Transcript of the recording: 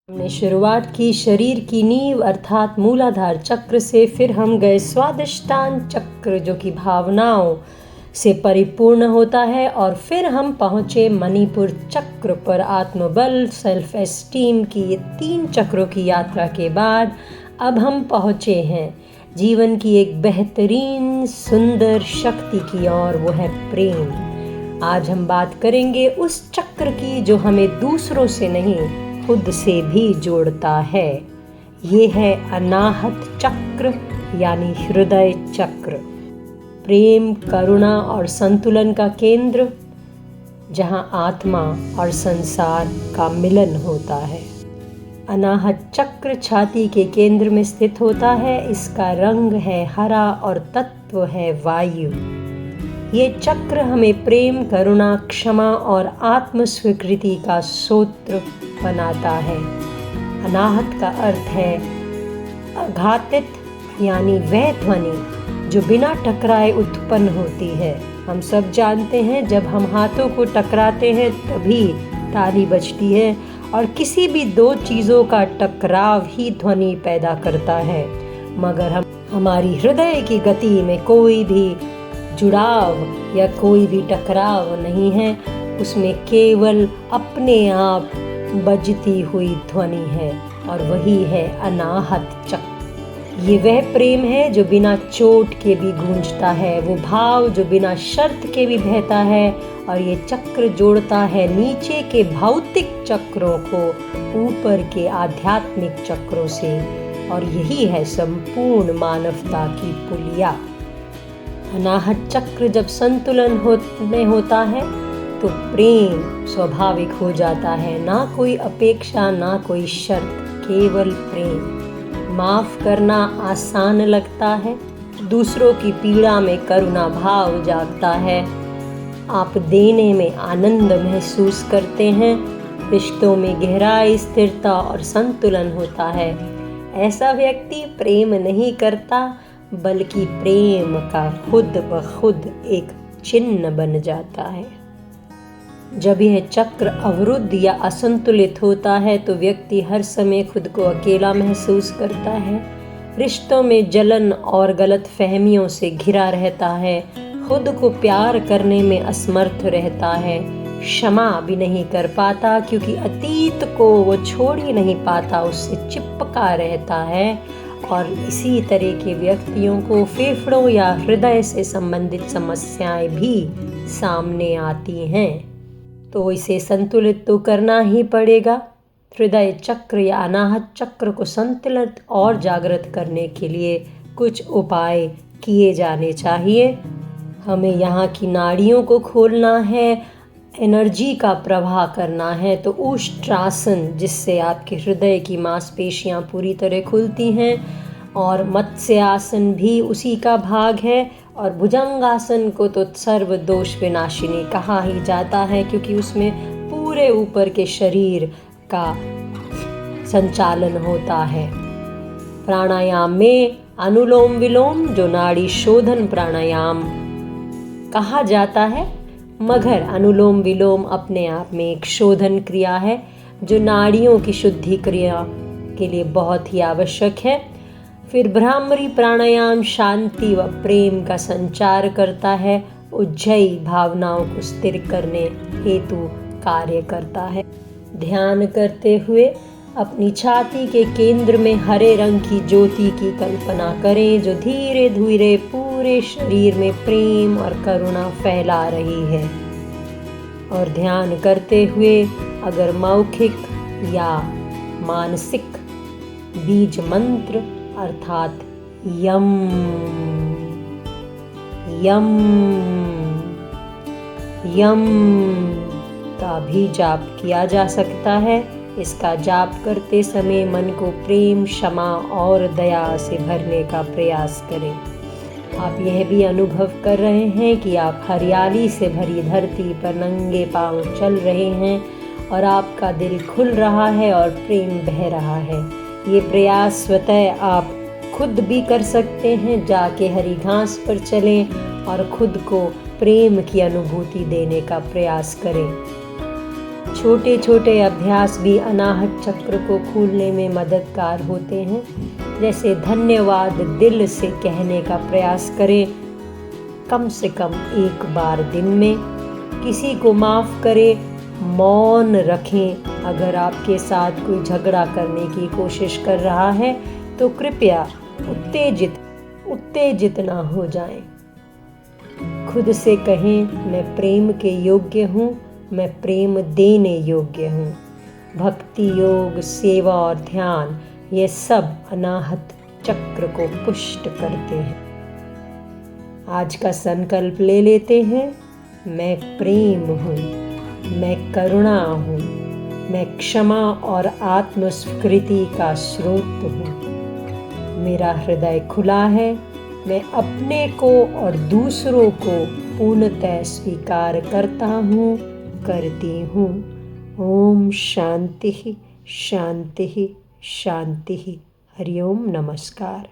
हमने शुरुआत की शरीर की नींव अर्थात मूलाधार चक्र से। फिर हम गए स्वादिष्टान चक्र जो कि भावनाओं से परिपूर्ण होता है, और फिर हम पहुँचे मणिपुर चक्र पर। आत्मबल, सेल्फ एस्टीम की ये 3 चक्रों की यात्रा के बाद अब हम पहुँचे हैं जीवन की एक बेहतरीन सुंदर शक्ति की ओर, वो है प्रेम। आज हम बात करेंगे उस चक्र की जो हमें दूसरों से नहीं खुद से भी जोड़ता है। ये है अनाहत चक्र यानी हृदय चक्र। प्रेम, करुणा और संतुलन का केंद्र, जहाँ आत्मा और संसार का मिलन होता है। अनाहत चक्र छाती के केंद्र में स्थित होता है। इसका रंग है हरा और तत्व है वायु। ये चक्र हमें प्रेम, करुणा, क्षमा और आत्म स्वीकृति का सूत्र बनाता है। अनाहत का अर्थ है अघातित यानी वह ध्वनि जो बिना टकराए उत्पन्न होती है। हम सब जानते हैं जब हम हाथों को टकराते हैं तभी ताली बजती है, और किसी भी 2 चीज़ों का टकराव ही ध्वनि पैदा करता है। मगर हमारी हृदय की गति में कोई भी जुड़ाव या कोई भी टकराव नहीं है, उसमें केवल अपने आप बजती हुई ध्वनि है, और वही है अनाहत चक्र। ये वह प्रेम है जो बिना चोट के भी गूंजता है, वो भाव जो बिना शर्त के भी बहता है, और ये चक्र जोड़ता है नीचे के भौतिक चक्रों को ऊपर के आध्यात्मिक चक्रों से, और यही है संपूर्ण मानवता की पुलिया। अनाहत चक्र जब संतुलन में होता है तो प्रेम स्वाभाविक हो जाता है। ना कोई अपेक्षा, ना कोई शर्त, केवल प्रेम। माफ करना आसान लगता है, दूसरों की पीड़ा में करुणा भाव जागता है। आप देने में आनंद महसूस करते हैं, रिश्तों में गहराई, स्थिरता और संतुलन होता है। ऐसा व्यक्ति प्रेम नहीं करता, बल्कि प्रेम का खुद ब खुद एक चिन्ह बन जाता है। जब यह चक्र अवरुद्ध या असंतुलित होता है तो व्यक्ति हर समय खुद को अकेला महसूस करता है, रिश्तों में जलन और गलत फहमियों से घिरा रहता है, खुद को प्यार करने में असमर्थ रहता है, क्षमा भी नहीं कर पाता क्योंकि अतीत को वो छोड़ ही नहीं पाता, उससे चिपका रहता है। और इसी तरह के व्यक्तियों को फेफड़ों या हृदय से संबंधित समस्याएं भी सामने आती हैं। तो इसे संतुलित तो करना ही पड़ेगा। हृदय चक्र या अनाहत चक्र को संतुलित और जागृत करने के लिए कुछ उपाय किए जाने चाहिए। हमें यहाँ की नाड़ियों को खोलना है, एनर्जी का प्रवाह करना है। तो उष्ट्रासन, जिससे आपके हृदय की मांसपेशियां पूरी तरह खुलती हैं, और मत्स्यासन भी उसी का भाग है, और भुजंगासन को तो सर्व दोष विनाशिनी कहा ही जाता है क्योंकि उसमें पूरे ऊपर के शरीर का संचालन होता है। प्राणायाम में अनुलोम विलोम, जो नाड़ी शोधन प्राणायाम कहा जाता है, मगर अनुलोम विलोम अपने आप में एक शोधन क्रिया है जो नाड़ियों की शुद्धि क्रिया के लिए बहुत ही आवश्यक है। फिर भ्रामरी प्राणायाम शांति व प्रेम का संचार करता है, उज्जयी भावनाओं को स्थिर करने हेतु कार्य करता है। ध्यान करते हुए अपनी छाती के केंद्र में हरे रंग की ज्योति की कल्पना करें जो धीरे धीरे पूरे शरीर में प्रेम और करुणा फैला रही है। और ध्यान करते हुए अगर मौखिक या मानसिक बीज मंत्र अर्थात यम यम यम का भी जाप किया जा सकता है। इसका जाप करते समय मन को प्रेम, क्षमा और दया से भरने का प्रयास करें। आप यह भी अनुभव कर रहे हैं कि आप हरियाली से भरी धरती पर नंगे पांव चल रहे हैं, और आपका दिल खुल रहा है और प्रेम बह रहा है। ये प्रयास स्वतः आप खुद भी कर सकते हैं। जाके हरी घास पर चलें और खुद को प्रेम की अनुभूति देने का प्रयास करें। छोटे छोटे अभ्यास भी अनाहत चक्र को खोलने में मददगार होते हैं। जैसे धन्यवाद दिल से कहने का प्रयास करें, कम से कम एक बार दिन में। किसी को माफ़ करें, मौन रखें। अगर आपके साथ कोई झगड़ा करने की कोशिश कर रहा है तो कृपया उत्तेजित ना हो जाएं। खुद से कहें, मैं प्रेम के योग्य हूँ, मैं प्रेम देने योग्य हूँ। भक्ति योग, सेवा और ध्यान, ये सब अनाहत चक्र को पुष्ट करते हैं। आज का संकल्प ले लेते हैं, मैं प्रेम हूँ, मैं करुणा हूँ, मैं क्षमा और आत्मस्वीकृति का स्रोत हूँ। मेरा हृदय खुला है, मैं अपने को और दूसरों को पूर्णतः स्वीकार करता हूँ, करती हूँ। ओम शांति शांति शांति। हरिओम नमस्कार।